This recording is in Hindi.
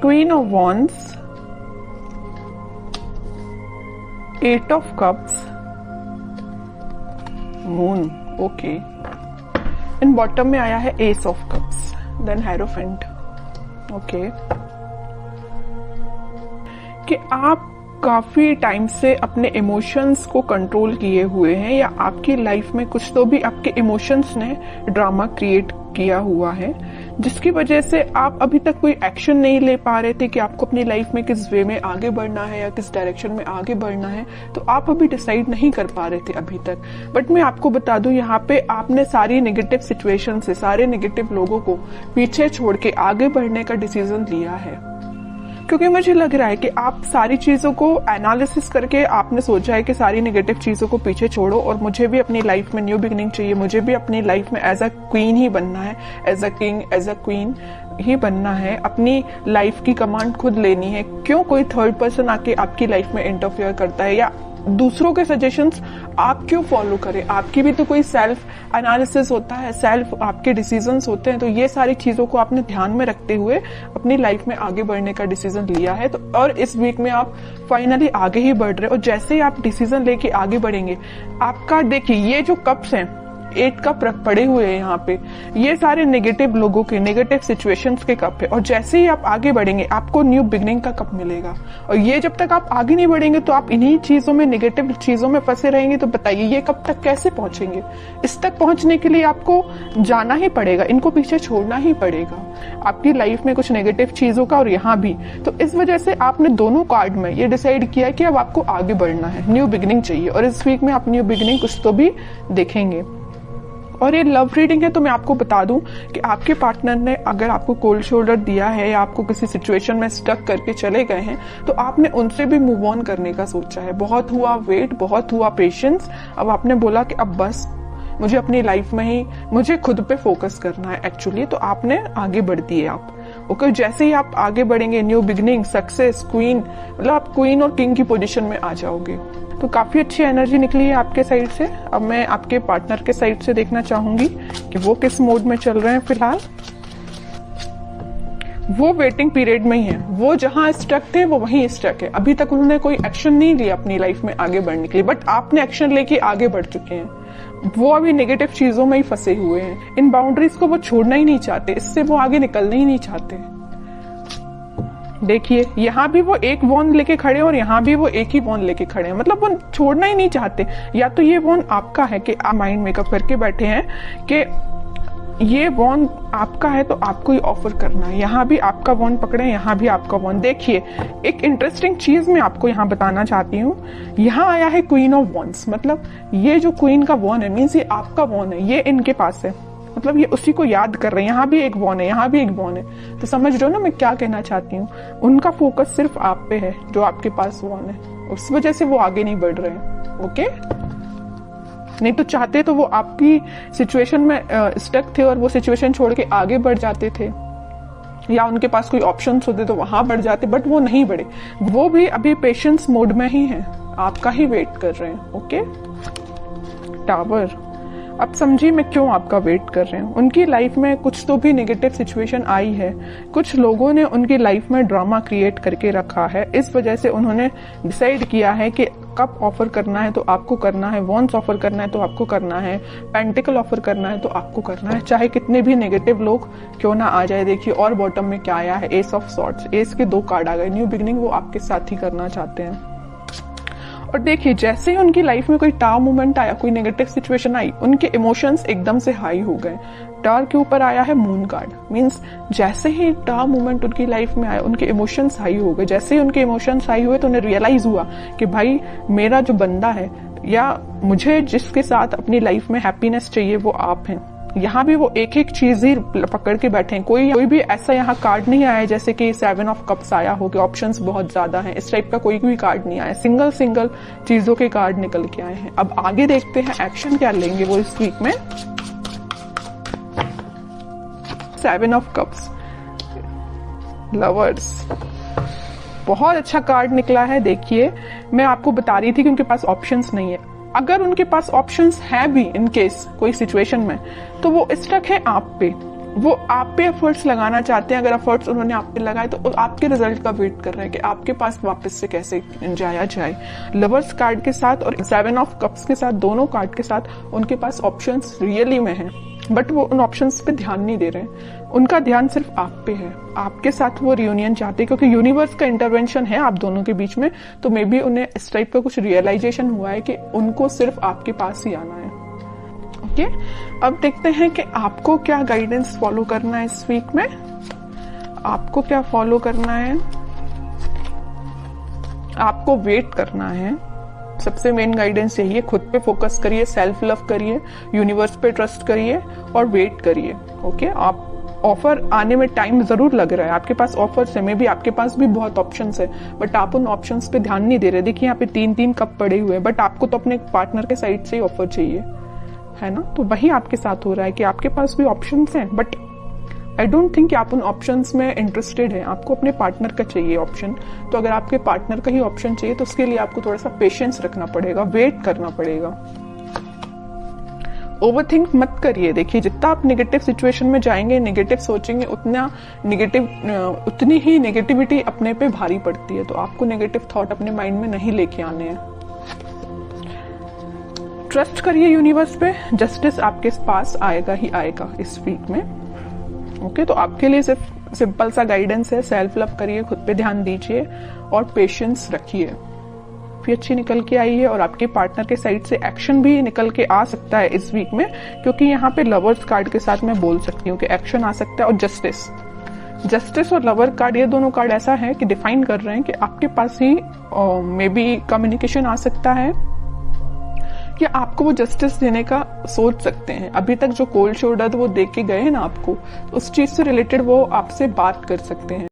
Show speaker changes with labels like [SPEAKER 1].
[SPEAKER 1] Queen of wands, 8 of cups, moon, okay. In bottom में आया है ace of cups, then hierophant, okay. कि आप काफी टाइम से अपने इमोशंस को कंट्रोल किए हुए हैं, या आपकी लाइफ में कुछ तो भी आपके इमोशंस ने ड्रामा क्रिएट किया हुआ है, जिसकी वजह से आप अभी तक कोई एक्शन नहीं ले पा रहे थे कि आपको अपनी लाइफ में किस वे में आगे बढ़ना है या किस डायरेक्शन में आगे बढ़ना है। तो आप अभी डिसाइड नहीं कर पा रहे थे अभी तक। बट मैं आपको बता दूं, यहाँ पे आपने सारी नेगेटिव सिचुएशन से, सारे नेगेटिव लोगों को पीछे छोड़ के आगे बढ़ने का डिसीजन लिया है, क्योंकि मुझे लग रहा है कि आप सारी चीजों को एनालिसिस करके आपने सोचा है कि सारी नेगेटिव चीजों को पीछे छोड़ो और मुझे भी अपनी लाइफ में न्यू बिगिनिंग चाहिए, मुझे भी अपनी लाइफ में एज अ क्वीन ही बनना है, as a king, as a queen ही बनना है, अपनी लाइफ की कमांड खुद लेनी है। क्यों कोई थर्ड पर्सन आके आपकी लाइफ में इंटरफेयर करता है, या दूसरों के सजेशंस आप क्यों फॉलो करें? आपकी भी तो कोई सेल्फ एनालिसिस होता है, सेल्फ आपके डिसीजंस होते हैं। तो ये सारी चीजों को आपने ध्यान में रखते हुए अपनी लाइफ में आगे बढ़ने का डिसीजन लिया है। तो और इस वीक में आप फाइनली आगे ही बढ़ रहे हो, और जैसे ही आप डिसीजन लेके आगे बढ़ेंगे, आपका देखिए ये जो कप्स हैं, 8 कप पड़े हुए हैं यहाँ पे, ये सारे नेगेटिव लोगों के, नेगेटिव सिचुएशंस के कप है। और जैसे ही आप आगे बढ़ेंगे, आपको न्यू बिगनिंग का कप मिलेगा। और ये जब तक आप आगे नहीं बढ़ेंगे तो आप इन्हीं चीजों में, नेगेटिव चीजों में फंसे रहेंगे। तो बताइए ये कब तक कैसे पहुंचेंगे? इस तक पहुंचने के लिए आपको जाना ही पड़ेगा, इनको पीछे छोड़ना ही पड़ेगा, आपकी लाइफ में कुछ नेगेटिव चीजों का और यहाँ भी। तो इस वजह से आपने दोनों कार्ड में ये डिसाइड किया कि अब आपको आगे बढ़ना है, न्यू बिगनिंग चाहिए। और इस वीक में आप न्यू बिगनिंग कुछ तो भी देखेंगे। और ये लव रीडिंग है, तो मैं आपको बता दूं कि आपके पार्टनर ने अगर आपको कोल्ड शोल्डर दिया है या आपको किसी सिचुएशन में स्टक करके चले गए हैं, तो आपने उनसे भी मूव ऑन करने का सोचा है। बहुत हुआ वेट, बहुत हुआ पेशेंस, अब आपने बोला कि अब बस मुझे अपनी लाइफ में ही, मुझे खुद पे फोकस करना है एक्चुअली। तो आपने आगे बढ़ दिए आप, ओके। जैसे ही आप आगे बढ़ेंगे, न्यू बिगनिंग, सक्सेस, क्वीन, मतलब आप क्वीन और किंग की पोजीशन में आ जाओगे। तो काफी अच्छी एनर्जी निकली है आपके साइड से। अब मैं आपके पार्टनर के साइड से देखना चाहूंगी कि वो किस मोड में चल रहे हैं फिलहाल। वो वेटिंग पीरियड में ही है, वो जहां स्टक थे वो वहीं स्टक है। अभी तक उन्होंने कोई एक्शन नहीं लिया अपनी लाइफ में आगे बढ़ने के लिए, बट आपने एक्शन लेके आगे बढ़ चुके हैं। वो अभी नेगेटिव चीजों में ही फंसे हुए हैं, इन बाउंड्रीज को वो छोड़ना ही नहीं चाहते, इससे वो आगे निकलना ही नहीं चाहते। देखिए यहाँ भी वो एक वॉन्ड लेके खड़े हैं और यहाँ भी वो एक ही वॉन्ड लेके खड़े हैं, मतलब वो छोड़ना ही नहीं चाहते। या तो ये वॉन्ड आपका है कि आप माइंड मेकअप करके बैठे हैं कि ये वॉन्ड आपका है तो आपको ही ऑफर करना है। यहाँ भी आपका वॉन्ड पकड़े, यहाँ भी आपका वॉन्ड। देखिए एक इंटरेस्टिंग चीज मैं आपको यहाँ बताना चाहती हूँ। यहाँ आया है क्वीन ऑफ वॉन्ड्स, मतलब ये जो क्वीन का वॉन्ड है मीन्स ये आपका वॉन्ड है, ये इनके पास है, मतलब ये उसी को याद कर रहे हैं। यहाँ भी एक वॉन है, यहाँ भी एक वॉन है। तो समझ रहे हो ना मैं क्या कहना चाहती हूँ? उनका फोकस सिर्फ आप पे है, जो आपके पास वॉन है, उस वजह से वो आगे नहीं बढ़ रहे हैं, ओके। नहीं तो चाहते तो वो आपकी सिचुएशन में स्टक थे और वो सिचुएशन छोड़ के आगे बढ़ जाते थे, या उनके पास कोई ऑप्शंस होते तो वहां बढ़ जाते, बट वो नहीं बढ़े। वो भी अभी पेशेंस मोड में ही है, आपका ही वेट कर रहे हैं, ओके। टावर, अब समझिए मैं क्यों आपका वेट कर रहे हैं। उनकी लाइफ में कुछ तो भी नेगेटिव सिचुएशन आई है, कुछ लोगों ने उनकी लाइफ में ड्रामा क्रिएट करके रखा है। इस वजह से उन्होंने डिसाइड किया है कि कप ऑफर करना है तो आपको करना है, वॉन्स ऑफर करना है तो आपको करना है, पेंटिकल ऑफर करना है तो आपको करना है, चाहे कितने भी नेगेटिव लोग क्यों ना आ जाए। देखिए और बॉटम में क्या आया है, एस ऑफ सॉर्ड्स, एस के 2 कार्ड आ गए। न्यू बिगिनिंग वो आपके साथ ही करना चाहते हैं। और देखिए जैसे ही उनकी लाइफ में कोई टावर मोमेंट आया, कोई नेगेटिव सिचुएशन आई, उनके इमोशंस एकदम से हाई हो गए। टावर के ऊपर आया है मून कार्ड, मींस जैसे ही टावर मोमेंट उनकी लाइफ में आया, उनके इमोशंस हाई हो गए। जैसे ही उनके इमोशंस हाई हुए तो उन्हें रियलाइज हुआ कि भाई मेरा जो बंदा है, या मुझे जिसके साथ अपनी लाइफ में हैप्पीनेस चाहिए, वो आप हैं। यहाँ भी वो एक एक चीज ही पकड़ के बैठे हैं। कोई भी ऐसा यहाँ कार्ड नहीं आया जैसे कि 7 ऑफ कप्स आया हो कि ऑप्शंस बहुत ज्यादा हैं, इस टाइप का कोई भी कार्ड नहीं आया। सिंगल चीजों के कार्ड निकल के आए हैं। अब आगे देखते हैं एक्शन क्या लेंगे वो इस वीक में। 7 ऑफ कप्स, लवर्स, बहुत अच्छा कार्ड निकला है। देखिए मैं आपको बता रही थी कि उनके पास ऑप्शंस नहीं है। अगर उनके पास ऑप्शंस है भी इन केस कोई सिचुएशन में, तो वो स्टक है आप पे। वो आप पे एफर्ट्स लगाना चाहते हैं। अगर एफर्ट्स उन्होंने आप पे लगाए तो आपके रिजल्ट का वेट कर रहे हैं कि आपके पास वापस से कैसे जाया जाए। लवर्स कार्ड के साथ और 7 ऑफ कप्स के साथ, दोनों कार्ड के साथ उनके पास ऑप्शंस रियली में हैं, बट वो उन ऑप्शंस पे ध्यान नहीं दे रहे हैं। उनका ध्यान सिर्फ आप पे है, आपके साथ वो रियूनियन चाहते हैं, क्योंकि यूनिवर्स का इंटरवेंशन है आप दोनों के बीच में। तो मे बी उन्हें इस टाइप का कुछ रियलाइजेशन हुआ है कि उनको सिर्फ आपके पास ही आना है। ओके, अब देखते हैं कि आपको क्या गाइडेंस फॉलो करना है इस वीक में। आपको क्या फॉलो करना है? आपको वेट करना है। सबसे मेन गाइडेंस यही है, खुद पे फोकस करिए, सेल्फ लव करिए, यूनिवर्स पे ट्रस्ट करिए और वेट करिए। ओके, आप ऑफर आने में टाइम जरूर लग रहा है, आपके पास ऑफर्स है, मे बी आपके पास भी बहुत ऑप्शंस है, बट आप उन ऑप्शंस पे ध्यान नहीं दे रहे। देखिए यहाँ पे 3-3 कप पड़े हुए हैं, बट आपको तो अपने पार्टनर के साइड से ही ऑफर चाहिए, है ना। तो वही आपके साथ हो रहा है कि आपके पास भी ऑप्शंस हैं, बट आई डोंट थिंक कि आप उन ऑप्शंस में इंटरेस्टेड हैं। आपको अपने पार्टनर का चाहिए ऑप्शन। तो अगर आपके पार्टनर का ही ऑप्शन चाहिए तो उसके लिए आपको थोड़ा सा पेशेंस रखना पड़ेगा, वेट करना पड़ेगा। ओवरथिंक मत करिए। देखिए, जितना आप नेगेटिव सिचुएशन में जाएंगे, नेगेटिव सोचेंगे, उतनी ही नेगेटिविटी अपने पे भारी पड़ती है। तो आपको नेगेटिव थॉट अपने माइंड में नहीं लेके आने हैं। ट्रस्ट करिए यूनिवर्स पे, जस्टिस आपके पास आएगा ही आएगा इस वीक में। ओके, तो आपके लिए सिर्फ सिंपल सा गाइडेंस है, सेल्फ लव करिए, खुद पे ध्यान दीजिए और पेशेंस रखिए। भी अच्छी निकल के आई है और आपके पार्टनर के साइड से एक्शन भी निकल के आ सकता है इस वीक में, क्योंकि यहाँ पे लवर्स कार्ड के साथ मैं बोल सकती हूँ कि एक्शन आ सकता है। और जस्टिस और लवर कार्ड, ये दोनों कार्ड ऐसा है कि डिफाइन कर रहे हैं कि आपके पास ही मे बी कम्युनिकेशन आ सकता है या आपको वो जस्टिस देने का सोच सकते हैं। अभी तक जो कोल्ड शोल्डर वो दे के गए हैं ना आपको, उस चीज से रिलेटेड वो आपसे बात कर सकते हैं।